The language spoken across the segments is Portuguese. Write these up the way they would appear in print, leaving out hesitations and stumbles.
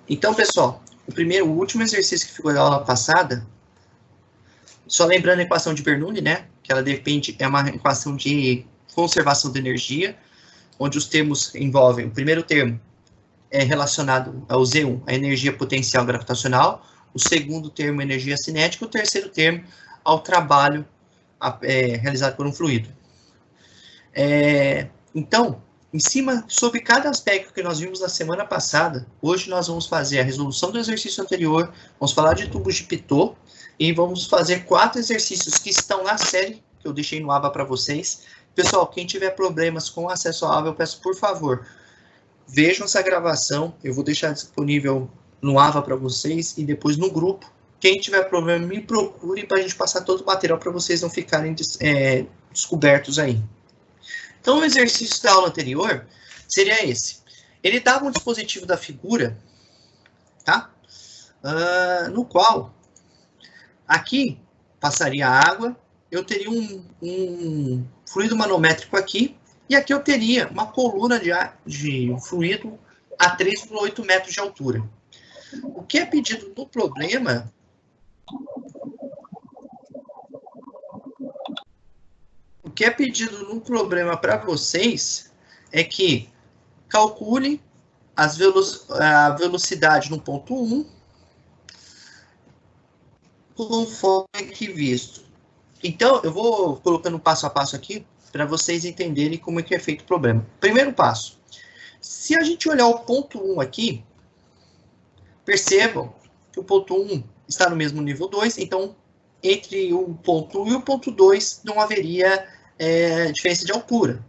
Então, pessoal, o último exercício que ficou da aula passada, só lembrando a equação de Bernoulli, né? Que ela depende, é uma equação de conservação de energia, onde os termos envolvem, o primeiro termo é relacionado ao Z1, a energia potencial gravitacional, o segundo termo, energia cinética, o terceiro termo, ao trabalho realizado por um fluido. Então, sobre cada aspecto que nós vimos na semana passada, hoje nós vamos fazer a resolução do exercício anterior, vamos falar de tubos de Pitot, e vamos fazer 4 exercícios que estão na série, que eu deixei no ABA para vocês. Pessoal, quem tiver problemas com acesso ao ABA, eu peço, por favor, vejam essa gravação, eu vou deixar disponível no AVA para vocês e depois no grupo. Quem tiver problema, me procure para a gente passar todo o material para vocês não ficarem descobertos aí. Então, o exercício da aula anterior seria esse. Ele dava um dispositivo da figura, tá? No qual, aqui, passaria água, eu teria um fluido manométrico aqui, e aqui eu teria uma coluna de fluido a 3,8 metros de altura. O que é pedido no problema... O que é pedido no problema para vocês é que calcule a velocidade no ponto 1, conforme aqui visto. Então, eu vou colocando passo a passo aqui, para vocês entenderem como é que é feito o problema. Primeiro passo. Se a gente olhar o ponto 1 aqui, percebam que o ponto 1 está no mesmo nível 2, então, entre o ponto 1 e o ponto 2, não haveria diferença de altura.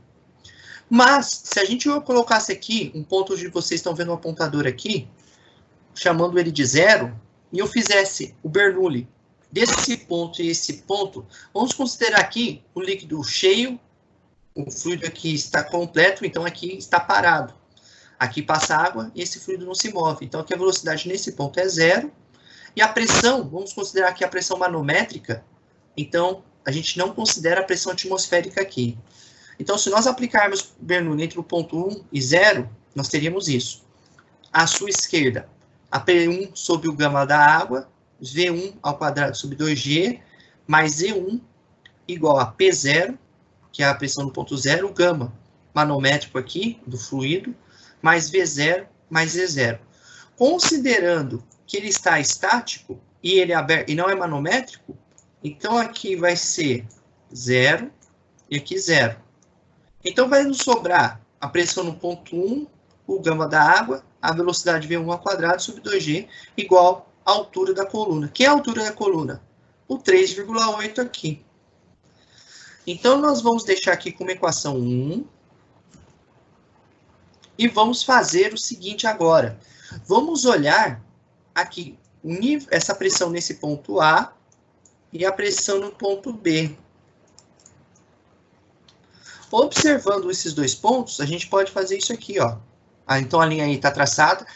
Mas, se a gente colocasse aqui, um ponto onde vocês estão vendo o apontador aqui, chamando ele de 0, e eu fizesse o Bernoulli desse ponto e esse ponto, vamos considerar aqui o líquido cheio, o fluido aqui está completo, então aqui está parado. Aqui passa água e esse fluido não se move. Então, aqui a velocidade nesse ponto é 0. E a pressão, vamos considerar aqui a pressão manométrica. Então, a gente não considera a pressão atmosférica aqui. Então, se nós aplicarmos Bernoulli entre o ponto 1 e 0, nós teríamos isso. À sua esquerda, a P1 sobre o gama da água, V1 ao quadrado sobre 2G, mais Z1 igual a P0, que é a pressão no ponto 0, o gama manométrico aqui, do fluido, mais V0, mais Z0. Considerando que ele está estático, e ele é aberto, e não é manométrico, então aqui vai ser 0, e aqui 0. Então vai nos sobrar a pressão no ponto 1, o gama da água, a velocidade V1 ao quadrado sobre 2G, igual à altura da coluna. Que é a altura da coluna? O 3,8 aqui. Então, nós vamos deixar aqui como equação 1. E vamos fazer o seguinte agora. Vamos olhar aqui essa pressão nesse ponto A e a pressão no ponto B. Observando esses dois pontos, a gente pode fazer isso aqui, ó. Então, a linha aí está traçada.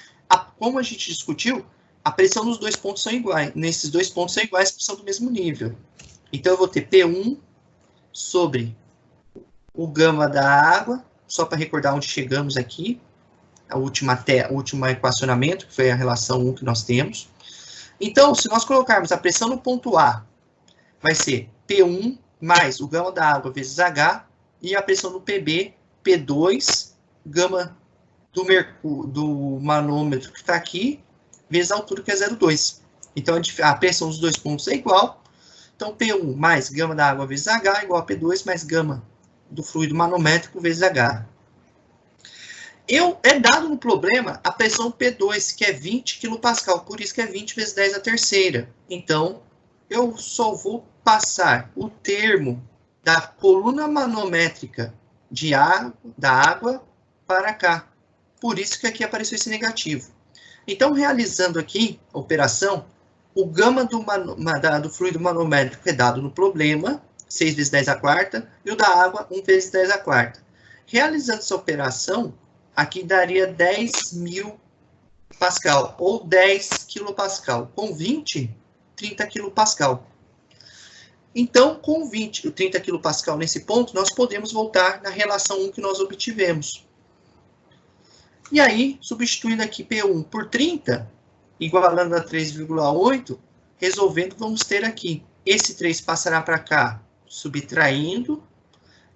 Como a gente discutiu, a pressão nos dois pontos são iguais. Nesses dois pontos são iguais, porque são do mesmo nível. Então, eu vou ter P1 sobre o gama da água, só para recordar onde chegamos aqui, o último equacionamento, que foi a relação 1 que nós temos. Então, se nós colocarmos a pressão no ponto A, vai ser P1 mais o gama da água vezes H, e a pressão no PB, P2, gama do manômetro que está aqui, vezes a altura que é 0,2. Então, a pressão dos dois pontos é igual. Então, P1 mais gama da água vezes H igual a P2 mais gama do fluido manométrico vezes H. É dado no problema a pressão P2, que é 20 kPa, por isso que é 20 vezes 10 a terceira. Então, eu só vou passar o termo da coluna manométrica da água para cá. Por isso que aqui apareceu esse negativo. Então, realizando aqui a operação, o gama do fluido manométrico é dado no problema, 6 vezes 10 a quarta, e o da água, 1 vezes 10 a quarta. Realizando essa operação, aqui daria 10.000 Pascal, ou 10 kPa. Com 20, 30 kPa. Então, com 20, 30 kPa nesse ponto, nós podemos voltar na relação 1 que nós obtivemos. E aí, substituindo aqui P1 por 30, igualando a 3,8, resolvendo, vamos ter aqui, esse 3 passará para cá, subtraindo,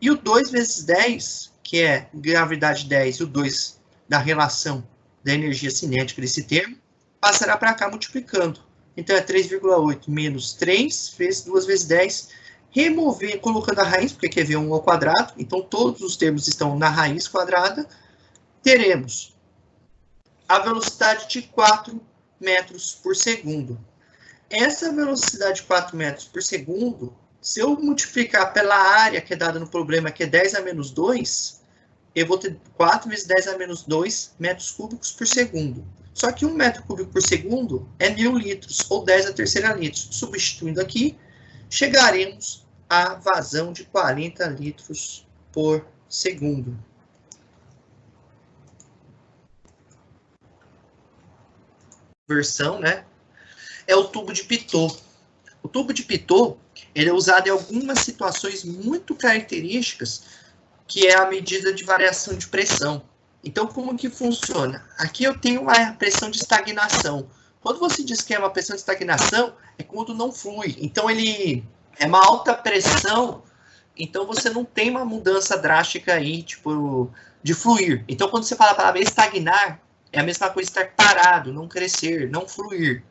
e o 2 vezes 10, que é gravidade 10, e o 2 da relação da energia cinética desse termo, passará para cá multiplicando. Então, é 3,8 menos 3 vezes 2 vezes 10, remover, colocando a raiz, porque aqui é V1 ao quadrado, então todos os termos estão na raiz quadrada, teremos a velocidade de 4 metros por segundo. Essa velocidade de 4 metros por segundo, se eu multiplicar pela área que é dada no problema, que é 10 a menos 2, eu vou ter 4 vezes 10 a menos 2 metros cúbicos por segundo. Só que 1 metro cúbico por segundo é 1.000 litros, ou 10 a terceira litros. Substituindo aqui, chegaremos à vazão de 40 litros por segundo. Versão, né? É o tubo de Pitot. O tubo de Pitot, ele é usado em algumas situações muito características, que é a medida de variação de pressão. Então, como que funciona? Aqui eu tenho uma pressão de estagnação. Quando você diz que é uma pressão de estagnação, é quando não flui. Então, ele é uma alta pressão, então você não tem uma mudança drástica aí, tipo, de fluir. Então, quando você fala a palavra estagnar, é a mesma coisa estar parado, não crescer, não fluir.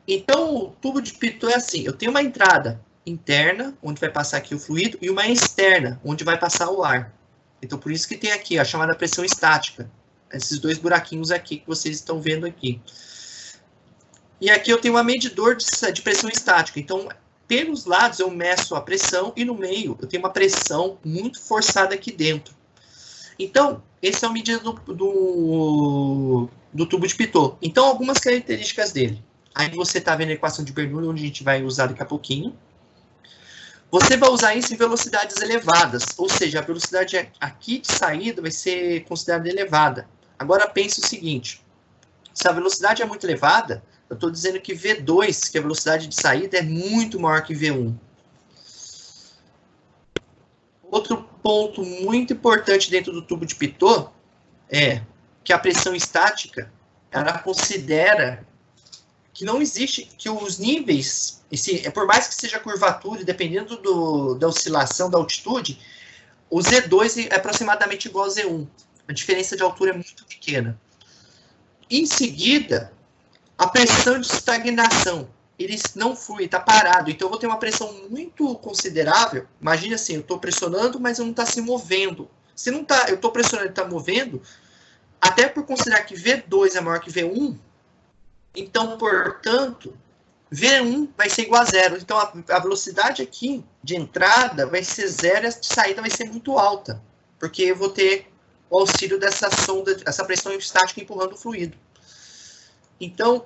Então, o tubo de Pitot é assim, eu tenho uma entrada interna, onde vai passar aqui o fluido, e uma externa, onde vai passar o ar. Então, por isso que tem aqui a chamada pressão estática. Esses dois buraquinhos aqui que vocês estão vendo aqui. E aqui eu tenho um medidor de pressão estática. Então, pelos lados eu meço a pressão e no meio eu tenho uma pressão muito forçada aqui dentro. Então, essa é a medida do tubo de Pitot. Então, algumas características dele. Aí você está vendo a equação de Bernoulli, onde a gente vai usar daqui a pouquinho. Você vai usar isso em velocidades elevadas, ou seja, a velocidade aqui de saída vai ser considerada elevada. Agora pense o seguinte, se a velocidade é muito elevada, eu estou dizendo que V2, que é a velocidade de saída, é muito maior que V1. Outro ponto muito importante dentro do tubo de Pitot é que a pressão estática, ela considera que não existe, que os níveis, por mais que seja curvatura, e dependendo da oscilação da altitude, o Z2 é aproximadamente igual ao Z1. A diferença de altura é muito pequena. Em seguida, a pressão de estagnação. Ele não flui, está parado. Então, eu vou ter uma pressão muito considerável. Imagine assim, eu estou pressionando, mas não está se movendo. Se não tá, eu estou pressionando e está movendo, até por considerar que V2 é maior que V1, então, portanto, V1 vai ser igual a zero. Então, a velocidade aqui de entrada vai ser zero e a de saída vai ser muito alta, porque eu vou ter o auxílio dessa sonda, essa pressão estática empurrando o fluido. Então,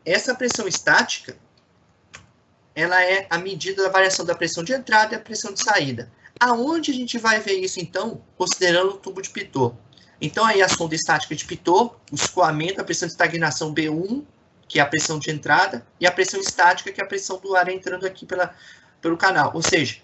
essa pressão estática, ela é a medida da variação da pressão de entrada e a pressão de saída. Aonde a gente vai ver isso, então, considerando o tubo de Pitot? Então, aí a sonda estática de Pitot, o escoamento, a pressão de estagnação B1, que é a pressão de entrada, e a pressão estática, que é a pressão do ar entrando aqui pelo canal. Ou seja,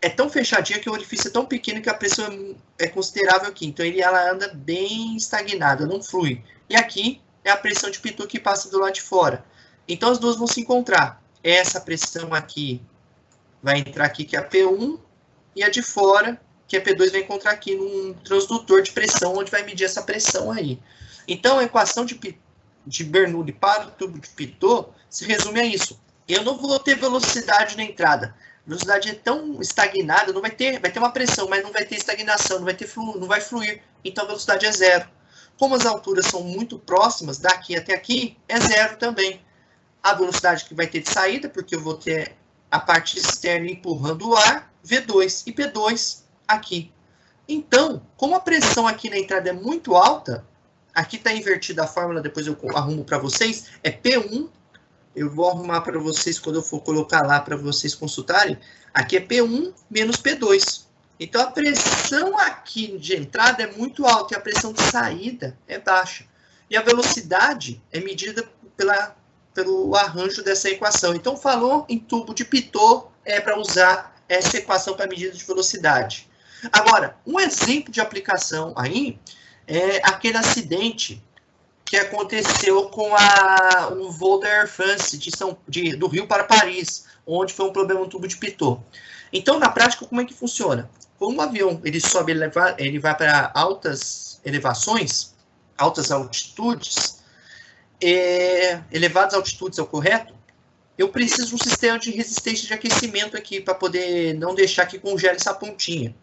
é tão fechadinha que o orifício é tão pequeno que a pressão é considerável aqui. Então, ela anda bem estagnada, não flui. E aqui é a pressão de Pitot que passa do lado de fora. Então, as duas vão se encontrar. Essa pressão aqui vai entrar aqui, que é a P1, e a de fora, que a P2 vai encontrar aqui num transdutor de pressão, onde vai medir essa pressão aí. Então, a equação de Bernoulli para o tubo de Pitot se resume a isso. Eu não vou ter velocidade na entrada. A velocidade é tão estagnada, vai ter uma pressão, mas não vai ter estagnação, não vai fluir. Então, a velocidade é zero. Como as alturas são muito próximas, daqui até aqui, é zero também. A velocidade que vai ter de saída, porque eu vou ter a parte externa empurrando o ar, V2 e P2 aqui. Então, como a pressão aqui na entrada é muito alta, aqui está invertida a fórmula, depois eu arrumo para vocês, é P1, eu vou arrumar para vocês quando eu for colocar lá para vocês consultarem, aqui é P1 menos P2. Então, a pressão aqui de entrada é muito alta e a pressão de saída é baixa. E a velocidade é medida pelo arranjo dessa equação. Então, falou em tubo de Pitot, é para usar essa equação para medida de velocidade. Agora, um exemplo de aplicação aí é aquele acidente que aconteceu com o voo da Air France do Rio para Paris, onde foi um problema no tubo de Pitot. Então, na prática, como é que funciona? Quando um avião ele sobe, ele vai para altas elevações, altas altitudes, elevadas altitudes é o correto, eu preciso de um sistema de resistência de aquecimento aqui, para poder não deixar que congele essa pontinha.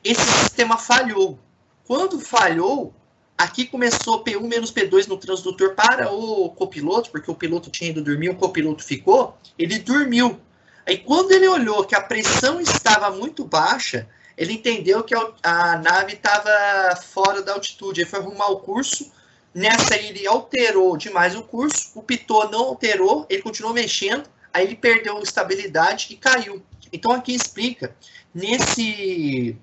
Esse sistema falhou. Quando falhou, aqui começou P1 menos P2 no transdutor para o copiloto, porque o piloto tinha ido dormir, o copiloto ficou, ele dormiu. Aí quando ele olhou que a pressão estava muito baixa, ele entendeu que a nave estava fora da altitude, ele foi arrumar o curso. Nessa ele alterou demais o curso, o Pitot não alterou, ele continuou mexendo, aí ele perdeu estabilidade e caiu. Então aqui explica, nesse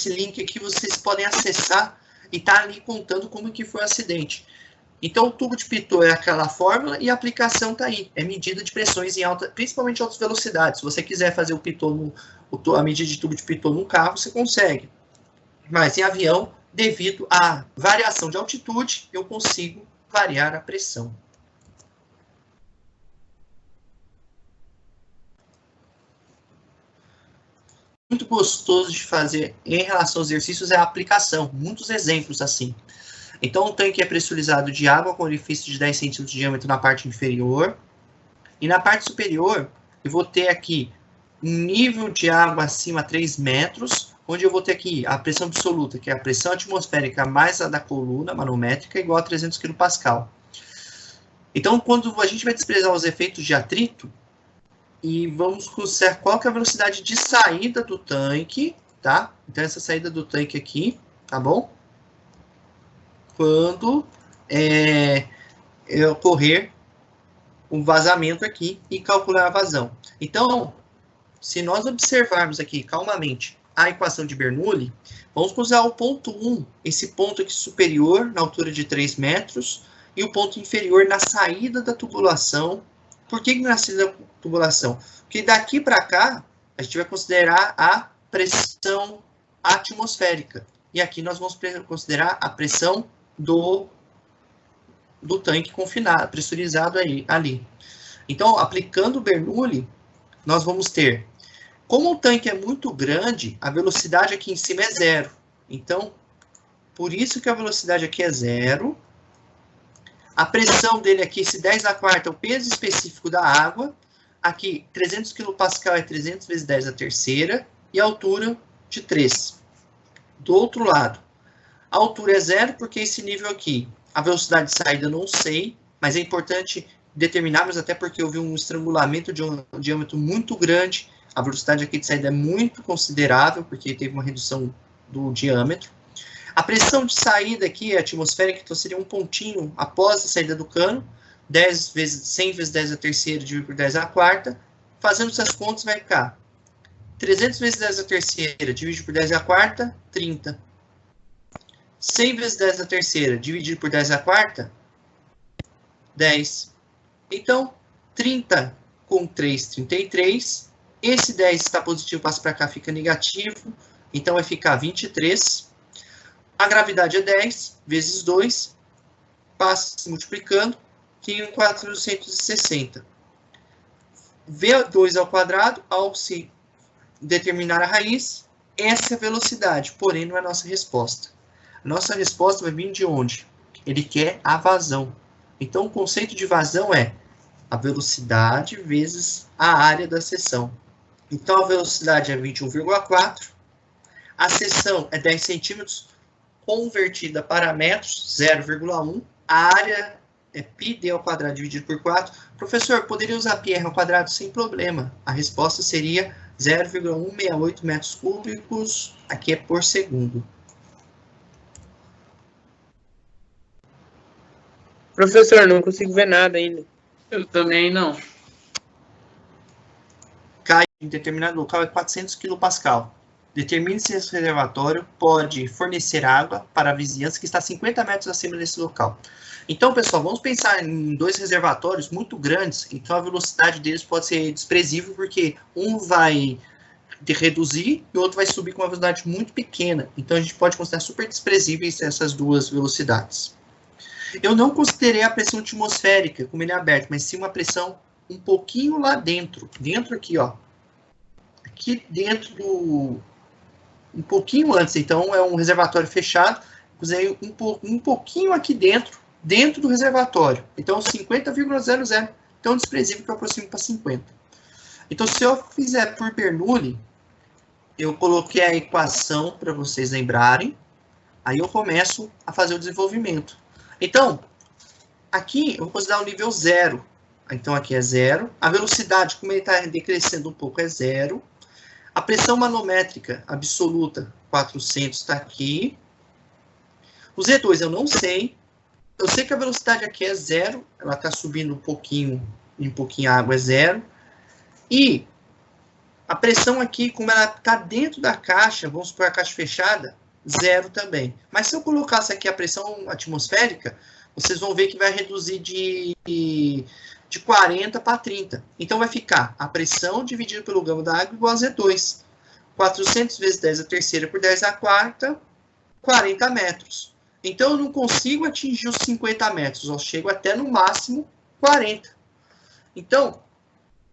link aqui vocês podem acessar e tá ali contando como que foi o acidente. Então o tubo de Pitot é aquela fórmula e a aplicação tá aí, é medida de pressões em alta, principalmente altas velocidades. Se você quiser fazer a medida de tubo de Pitot no carro, você consegue. Mas em avião, devido à variação de altitude, eu consigo variar a pressão. Muito gostoso de fazer em relação aos exercícios é a aplicação, muitos exemplos assim. Então, o tanque é pressurizado de água com orifício de 10 centímetros de diâmetro na parte inferior. E na parte superior, eu vou ter aqui um nível de água acima 3 metros, onde eu vou ter aqui a pressão absoluta, que é a pressão atmosférica mais a da coluna manométrica, igual a 300 kPa. Então, quando a gente vai desprezar os efeitos de atrito, e vamos considerar qual que é a velocidade de saída do tanque, tá? Então, essa saída do tanque aqui, tá bom? Quando ocorrer um vazamento aqui e calcular a vazão. Então, se nós observarmos aqui calmamente a equação de Bernoulli, vamos usar o ponto 1, esse ponto aqui superior, na altura de 3 metros, e o ponto inferior na saída da tubulação. Por que na saída da tubulação? Porque daqui para cá, a gente vai considerar a pressão atmosférica. E aqui nós vamos considerar a pressão do tanque confinado, pressurizado ali. Então, aplicando o Bernoulli, nós vamos ter, como o tanque é muito grande, a velocidade aqui em cima é 0. Então, por isso que a velocidade aqui é 0. A pressão dele aqui, esse 10 a quarta, é o peso específico da água. Aqui, 300 kPa é 300 vezes 10 a terceira. E a altura de 3. Do outro lado, a altura é 0, porque esse nível aqui, a velocidade de saída eu não sei, mas é importante determinarmos, até porque eu vi um estrangulamento de um diâmetro muito grande. A velocidade aqui de saída é muito considerável, porque teve uma redução do diâmetro. A pressão de saída aqui é atmosférica, então seria um pontinho após a saída do cano, 100 vezes 10 a terceira dividido por 10 a quarta. Fazendo essas contas vai ficar 300 vezes 10 a terceira dividido por 10 a quarta, 30. 100 vezes 10 a terceira dividido por 10 a quarta, 10. Então, 30 com 3, 33. Esse 10 está positivo, passa para cá, fica negativo. Então, vai ficar 23. A gravidade é 10 vezes 2. Passa se multiplicando. Tem 460. V2 ao quadrado, ao se determinar a raiz, essa é a velocidade, porém não é a nossa resposta. A nossa resposta vai vir de onde? Ele quer a vazão. Então, o conceito de vazão é a velocidade vezes a área da seção. Então, a velocidade é 21,4. A seção é 10 centímetros, convertida para metros, 0,1. A área é πd ao quadrado dividido por 4. Professor, poderia usar πr ao quadrado sem problema. A resposta seria 0,168 metros cúbicos, aqui é por segundo. Professor, não consigo ver nada ainda. Eu também não. Cai em determinado local é 400 kPa. Determine se esse reservatório pode fornecer água para a vizinhança que está 50 metros acima desse local. Então, pessoal, vamos pensar em dois reservatórios muito grandes, então a velocidade deles pode ser desprezível, porque um vai de reduzir e o outro vai subir com uma velocidade muito pequena. Então, a gente pode considerar super desprezíveis essas duas velocidades. Eu não considerei a pressão atmosférica, como ele é aberto, mas sim uma pressão um pouquinho lá dentro. Dentro aqui, ó. Aqui dentro do... Um pouquinho antes. Então, é um reservatório fechado. Usei um pouquinho aqui dentro do reservatório. Então, 50,00. Tão desprezível que eu aproximo para 50. Então, se eu fizer por Bernoulli, eu coloquei a equação para vocês lembrarem. Aí eu começo a fazer o desenvolvimento. Então, aqui eu vou considerar o nível 0. Então, aqui é 0. A velocidade, como ele está decrescendo um pouco, é 0. A pressão manométrica absoluta, 400, está aqui. O Z2 eu não sei. Eu sei que a velocidade aqui é 0. Ela está subindo um pouquinho a água é 0. E a pressão aqui, como ela está dentro da caixa, vamos supor a caixa fechada, 0 também. Mas se eu colocasse aqui a pressão atmosférica, vocês vão ver que vai reduzir de 40 para 30. Então, vai ficar a pressão dividida pelo gama da água igual a Z2. 400 vezes 10 a terceira por 10 a quarta, 40 metros. Então, eu não consigo atingir os 50 metros. Eu chego até no máximo 40. Então,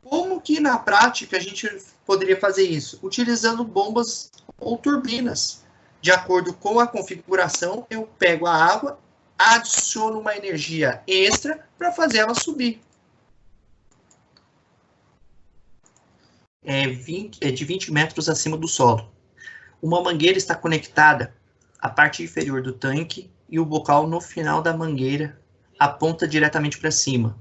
como que na prática a gente poderia fazer isso? Utilizando bombas ou turbinas. De acordo com a configuração, eu pego a água, adiciono uma energia extra para fazer ela subir. É de 20 metros acima do solo. Uma mangueira está conectada à parte inferior do tanque e o bocal no final da mangueira aponta diretamente para cima.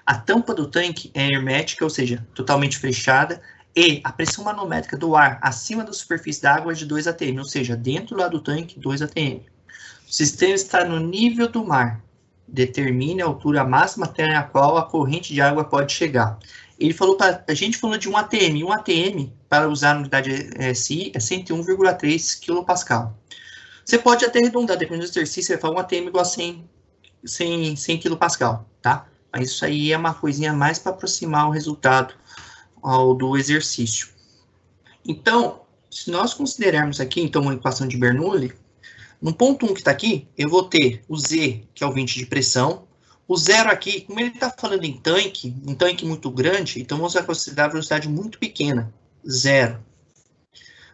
A tampa do tanque é hermética, ou seja, totalmente fechada, e a pressão manométrica do ar acima da superfície da água é de 2 atm, ou seja, dentro lá do tanque, 2 atm. O sistema está no nível do mar. Determine a altura máxima até a qual a corrente de água pode chegar. Ele falou para a gente falou de 1 atm. 1 atm, para usar a unidade SI, é 101,3 kPa. Você pode até arredondar, dependendo do exercício, você vai falar 1 atm igual a 100 kPa, tá? Mas isso aí é uma coisinha mais para aproximar o resultado do exercício. Então, se nós considerarmos aqui, então, uma equação de Bernoulli, no ponto 1 que está aqui, eu vou ter o Z, que é o 20 de pressão. O 0 aqui, como ele está falando em tanque, um tanque muito grande, então vamos considerar a velocidade muito pequena, 0.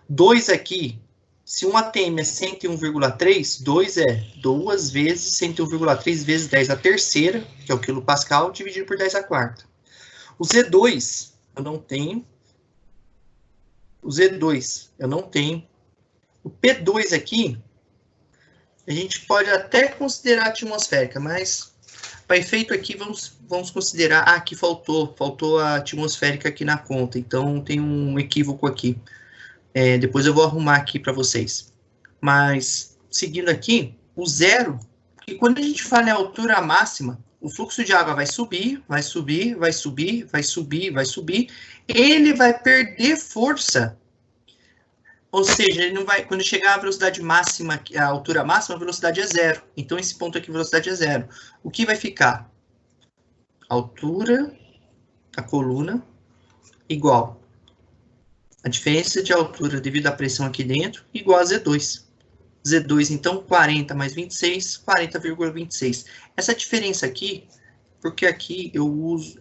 2 aqui, se 1 atm é 101,3, 2 é 2 vezes 101,3 vezes 10 a terceira, que é o quilopascal, dividido por 10 a quarta. O Z2, eu não tenho. O Z2, eu não tenho. O P2 aqui, a gente pode até considerar atmosférica, mas para efeito aqui, vamos considerar... Ah, aqui faltou a atmosférica aqui na conta, então tem um equívoco aqui. Depois eu vou arrumar aqui para vocês. Mas, seguindo aqui, o 0, que quando a gente fala em altura máxima, o fluxo de água vai subir, vai subir, vai subir, vai subir, vai subir. Ele vai perder força. Ou seja, ele não vai, quando chegar à velocidade máxima, a altura máxima, a velocidade é 0. Então, esse ponto aqui, a velocidade é 0. O que vai ficar? Altura, a coluna, igual. A diferença de altura devido à pressão aqui dentro, igual a Z2. Z2, então, 40 mais 26, 40,26. Essa diferença aqui, porque aqui eu uso,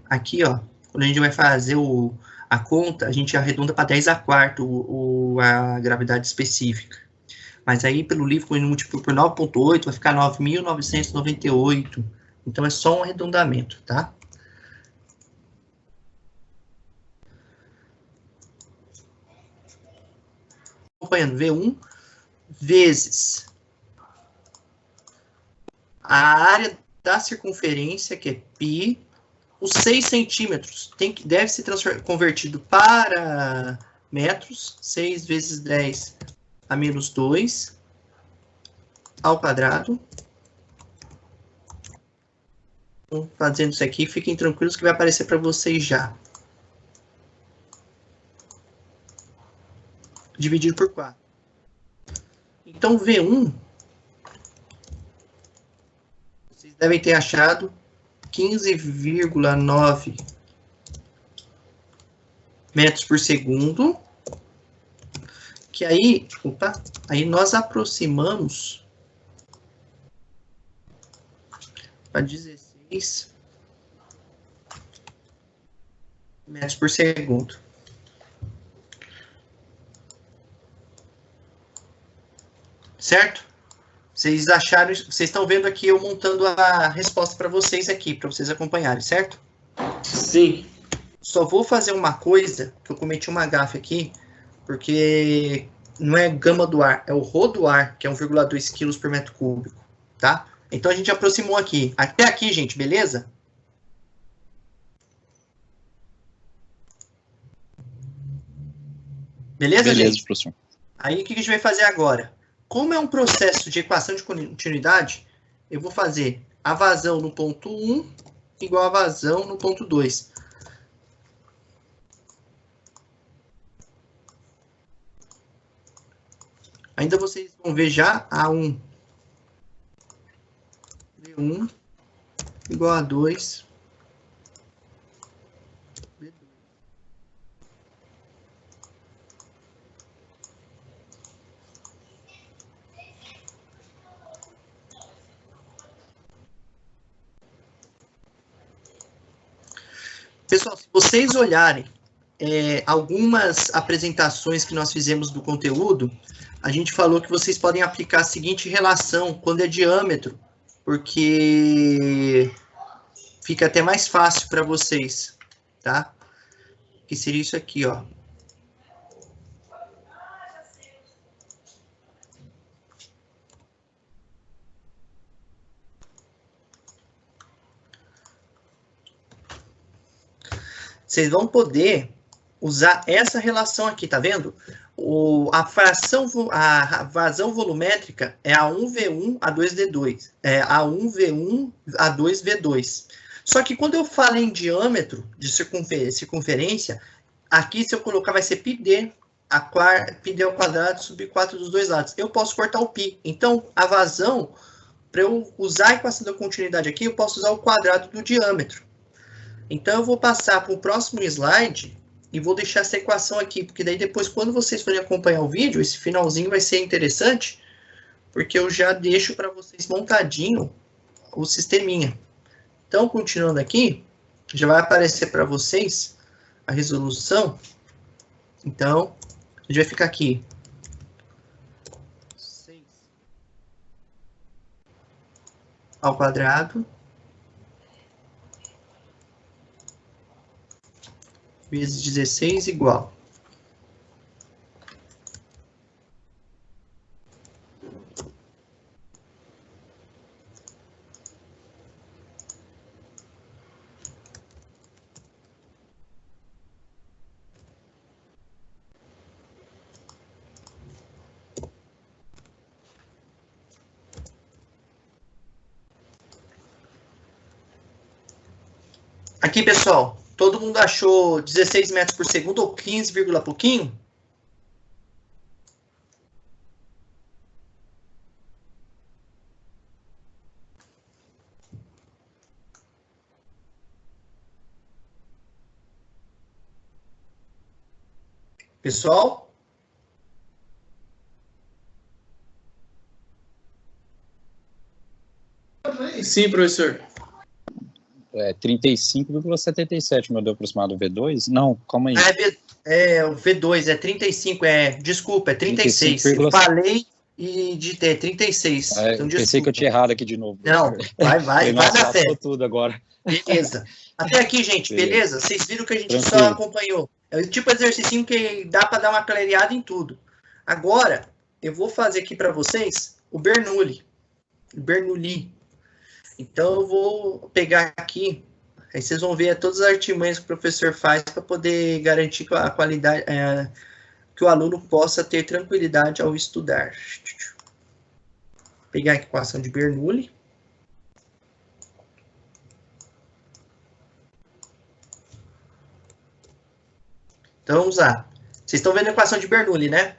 aqui, ó, quando a gente vai fazer a conta, a gente arredonda para 10 a quarto a gravidade específica. Mas aí, pelo livro, quando eu multiplico por 9,8, vai ficar 9.998. Então, é só um arredondamento, tá? Acompanhando, V1 vezes a área da circunferência, que é π, os 6 centímetros deve ser convertido para metros, 6 vezes 10 a menos 2 ao quadrado. Então, fazendo isso aqui, fiquem tranquilos que vai aparecer para vocês já. Dividido por 4. Então, V1, vocês devem ter achado 15,9 metros por segundo, que aí, aí nós aproximamos para 16 metros por segundo. Certo? Vocês acharam, vocês estão vendo aqui eu montando a resposta para vocês aqui, para vocês acompanharem, certo? Sim. Só vou fazer uma coisa, que eu cometi uma gafe aqui, porque não é gama do ar, é o rho do ar, que é 1,2 kg por metro cúbico, tá? Então a gente aproximou aqui. Até aqui, gente, beleza? Beleza, gente? Professor. Aí o que a gente vai fazer agora? Como é um processo de equação de continuidade, eu vou fazer a vazão no ponto 1 igual a vazão no ponto 2. Ainda vocês vão ver já A1 V1 igual a 2 V2. Pessoal, se vocês olharem algumas apresentações que nós fizemos do conteúdo, a gente falou que vocês podem aplicar a seguinte relação quando é diâmetro, porque fica até mais fácil para vocês, tá? Que seria isso aqui, ó. Vocês vão poder usar essa relação aqui, tá vendo? A vazão volumétrica é A1V1, A2D2. É A1V1, A2V2. Só que quando eu falo em diâmetro de circunferência, aqui se eu colocar vai ser πd, πd ao quadrado sobre 4 dos dois lados. Eu posso cortar o π. Então, a vazão, para eu usar a equação da continuidade aqui, eu posso usar o quadrado do diâmetro. Então, eu vou passar para o próximo slide e vou deixar essa equação aqui, porque daí depois, quando vocês forem acompanhar o vídeo, esse finalzinho vai ser interessante, porque eu já deixo para vocês montadinho o sisteminha. Então, continuando aqui, já vai aparecer para vocês a resolução. Então, a gente vai ficar aqui. 6 ao quadrado vezes 16 igual. Aqui, pessoal, todo mundo achou 16 metros por segundo ou 15, pouquinho? Pessoal? Sim, professor. 35,77, meu Deus, aproximado V2? Não, calma aí. O V2 é 35, desculpa, é 36. 35, eu falei e digitei 36. Então, pensei que eu tinha errado aqui de novo. Não, vai na fé. Tudo agora. Beleza. Até aqui, gente, beleza? Vocês viram que a gente Tranquilo. Só acompanhou. É o tipo de exercício que dá para dar uma clareada em tudo. Agora, eu vou fazer aqui para vocês o Bernoulli. Então, eu vou pegar aqui, aí vocês vão ver todas as artimanhas que o professor faz para poder garantir a qualidade, que o aluno possa ter tranquilidade ao estudar. Vou pegar a equação de Bernoulli. Então, vamos lá. Vocês estão vendo a equação de Bernoulli, né?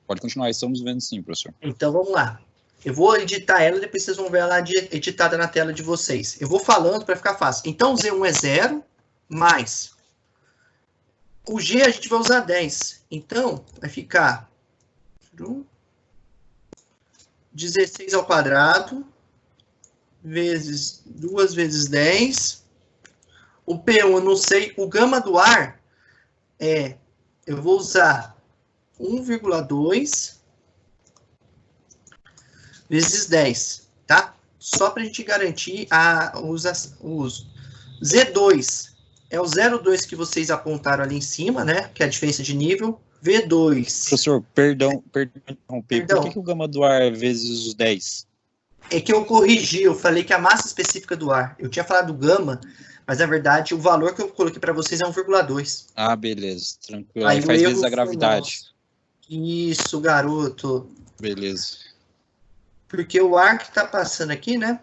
Pode continuar, estamos vendo sim, professor. Então, vamos lá. Eu vou editar ela, depois vocês vão ver ela editada na tela de vocês. Eu vou falando para ficar fácil. Então, Z1 é 0, mais... O G a gente vai usar 10. Então, vai ficar 16 ao quadrado, vezes 2 vezes 10. O P1 eu não sei. O gama do ar eu vou usar 1,2 vezes 10, tá? Só para a gente garantir o uso. Z2 é o 0,2 que vocês apontaram ali em cima, né? Que é a diferença de nível. V2. Professor, perdão interromper. Por que o gama do ar é vezes os 10? É que eu corrigi, eu falei que a massa específica do ar. Eu tinha falado gama, mas na verdade o valor que eu coloquei para vocês é 1,2. Ah, beleza, tranquilo. Aí faz vezes a gravidade. Isso, garoto. Beleza. Porque o ar que está passando aqui, né?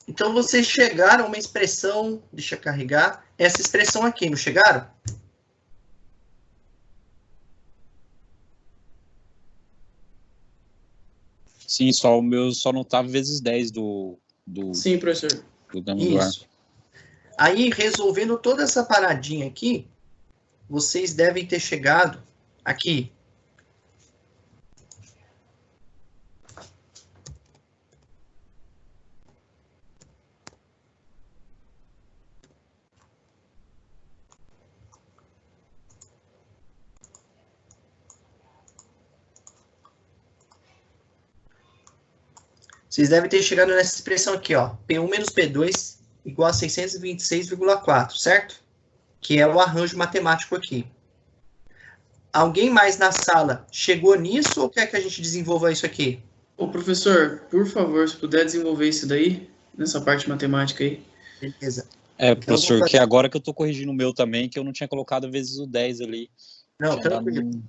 Então, vocês chegaram a uma expressão, deixa eu carregar, essa expressão aqui, não chegaram? Sim, só o meu só não estava vezes 10 do Sim, professor. Do gama do ar. Aí, resolvendo toda essa paradinha aqui, vocês devem ter chegado aqui. Vocês devem ter chegado nessa expressão aqui, ó. P1 menos P2 igual a 626,4, certo? Que é o arranjo matemático aqui. Alguém mais na sala chegou nisso ou quer que a gente desenvolva isso aqui? Ô, professor, por favor, se puder desenvolver isso daí, nessa parte matemática aí. Beleza. Professor, que agora que eu tô corrigindo o meu também, que eu não tinha colocado vezes o 10 ali. Não, tranquilo.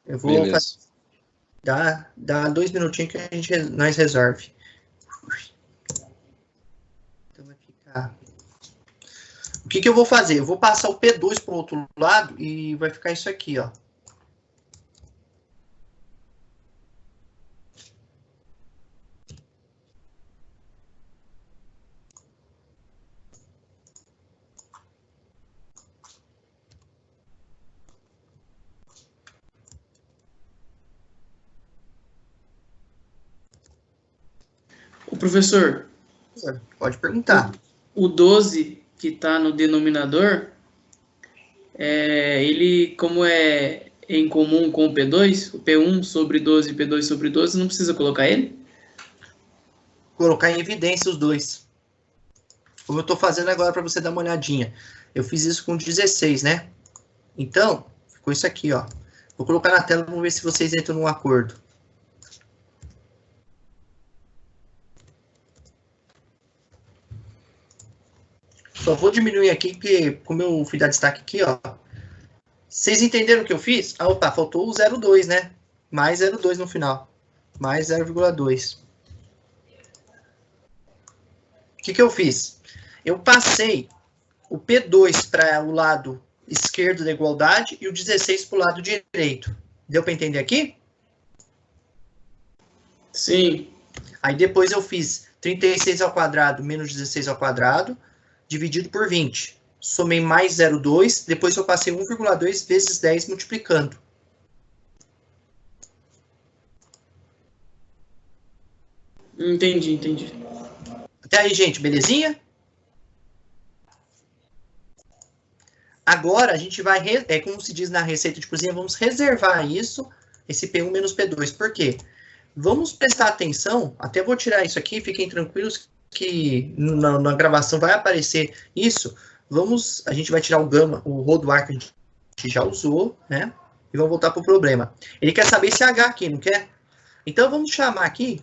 Eu vou fazer... Dá 2 minutinhos que nós resolve. Então vai ficar... O que eu vou fazer? Eu vou passar o P2 para o outro lado e vai ficar isso aqui, ó. O professor, pode perguntar. O 12 que está no denominador, ele, como é em comum com o P2, o P1 sobre 12 e P2 sobre 12, não precisa colocar ele? Colocar em evidência os dois. Como eu estou fazendo agora para você dar uma olhadinha. Eu fiz isso com 16, né? Então, ficou isso aqui, ó. Vou colocar na tela, vamos ver se vocês entram num acordo. Só vou diminuir aqui, porque como eu fui dar destaque aqui, ó. Vocês entenderam o que eu fiz? Ah, opa, faltou o 0,2, né? Mais 0,2 no final. Mais 0,2. O que eu fiz? Eu passei o P2 para o lado esquerdo da igualdade e o 16 para o lado direito. Deu para entender aqui? Sim. Aí depois eu fiz 36 ao quadrado menos 16 ao quadrado, dividido por 20. Somei mais 0,2, depois eu passei 1,2 vezes 10 multiplicando. Entendi. Até aí, gente, belezinha? Agora, a gente vai, como se diz na receita de cozinha, vamos reservar isso, esse P1 menos P2. Por quê? Vamos prestar atenção, até vou tirar isso aqui, fiquem tranquilos que na gravação vai aparecer isso. A gente vai tirar o gama, o rho do ar que a gente já usou, né? E vamos voltar para o problema. Ele quer saber esse H aqui, não quer? Então, vamos chamar aqui.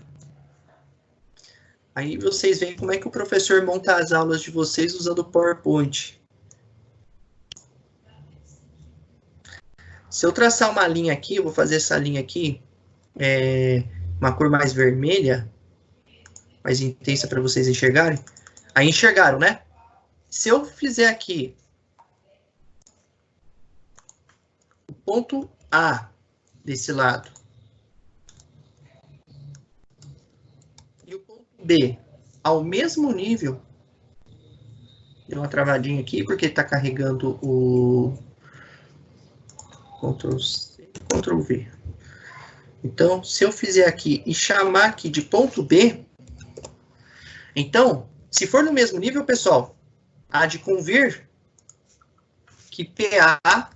Aí vocês veem como é que o professor monta as aulas de vocês usando o PowerPoint. Se eu traçar uma linha aqui, eu vou fazer essa linha aqui, uma cor mais vermelha, mais intensa para vocês enxergarem. Aí enxergaram, né? Se eu fizer aqui ponto A desse lado. E o ponto B ao mesmo nível. Deu uma travadinha aqui, porque está carregando o Ctrl+C, Ctrl+V. Então, se eu fizer aqui e chamar aqui de ponto B, então, se for no mesmo nível, pessoal, há de convir que PA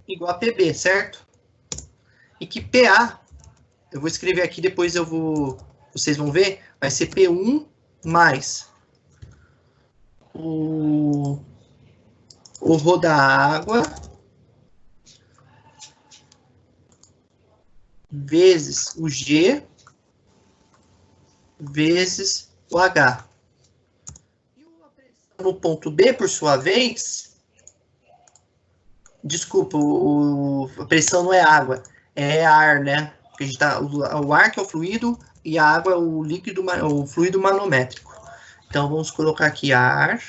igual a PB, certo? E que PA, eu vou escrever aqui, depois vocês vão ver, vai ser P1 mais o rho da água vezes o G vezes o H. E a pressão no ponto B, por sua vez, desculpa, a pressão não é água, é ar, né? Porque a gente tá, o ar que é o fluido e a água é o líquido, o fluido manométrico. Então, vamos colocar aqui ar.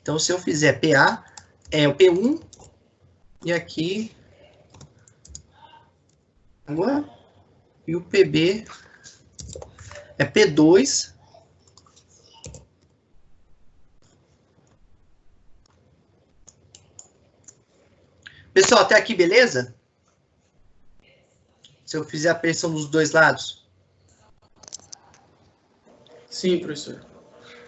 Então, se eu fizer PA, é o P1, e aqui, água, e o PB é P2, pessoal, até aqui, beleza? Se eu fizer a pressão dos dois lados. Sim, professor.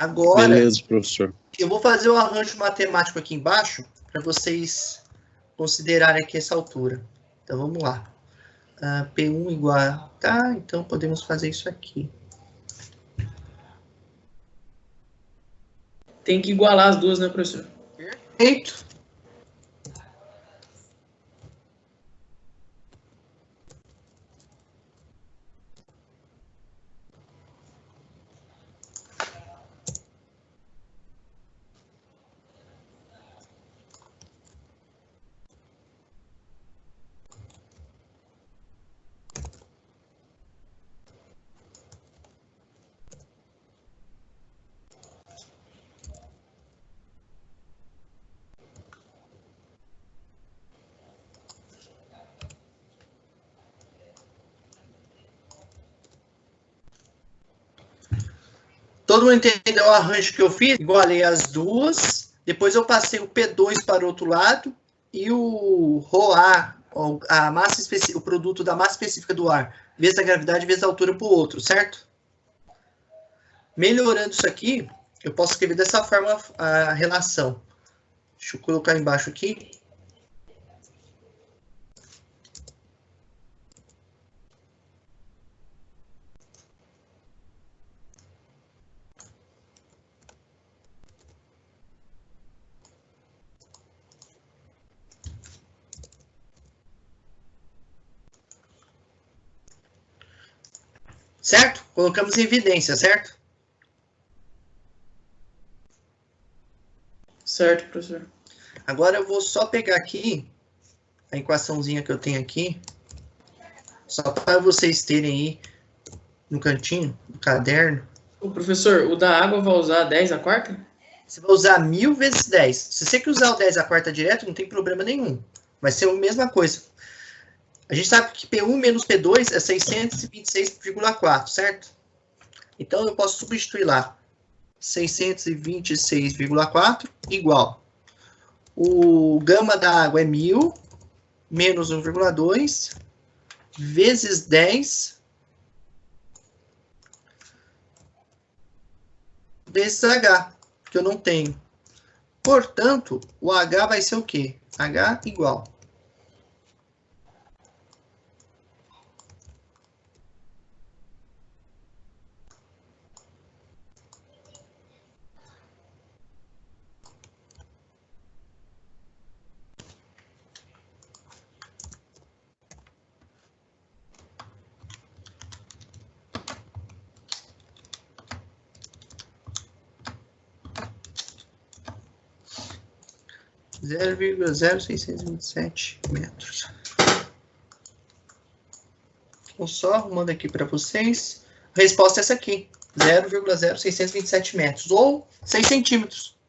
Agora, Beleza, professor. eu vou fazer o arranjo matemático aqui embaixo, para vocês considerarem aqui essa altura. Então, vamos lá. P1 igual a... Tá, então podemos fazer isso aqui. Tem que igualar as duas, né, professor? Perfeito. Todo mundo entendeu o arranjo que eu fiz? Igualei as duas. Depois eu passei o P2 para o outro lado. E o ρA, a massa o produto da massa específica do ar, vezes a gravidade, vezes a altura para o outro, certo? Melhorando isso aqui, eu posso escrever dessa forma a relação. Deixa eu colocar embaixo aqui. Certo? Colocamos em evidência, certo? Certo, professor. Agora eu vou só pegar aqui a equaçãozinha que eu tenho aqui, só para vocês terem aí no cantinho do caderno. O professor, o da água vai usar 10 a quarta? Você vai usar 1000 vezes 10. Se você quer usar o 10 a quarta direto, não tem problema nenhum. Vai ser a mesma coisa. A gente sabe que P1 menos P2 é 626,4, certo? Então, eu posso substituir lá. 626,4 igual. O gama da água é 1000 menos 1,2 vezes 10 vezes H, que eu não tenho. Portanto, o H vai ser o quê? H igual. Zero vírgula 0,627 metros. Estou só arrumando aqui para vocês. resposta é essa aqui, 0,0627 metros, ou 6 centímetros.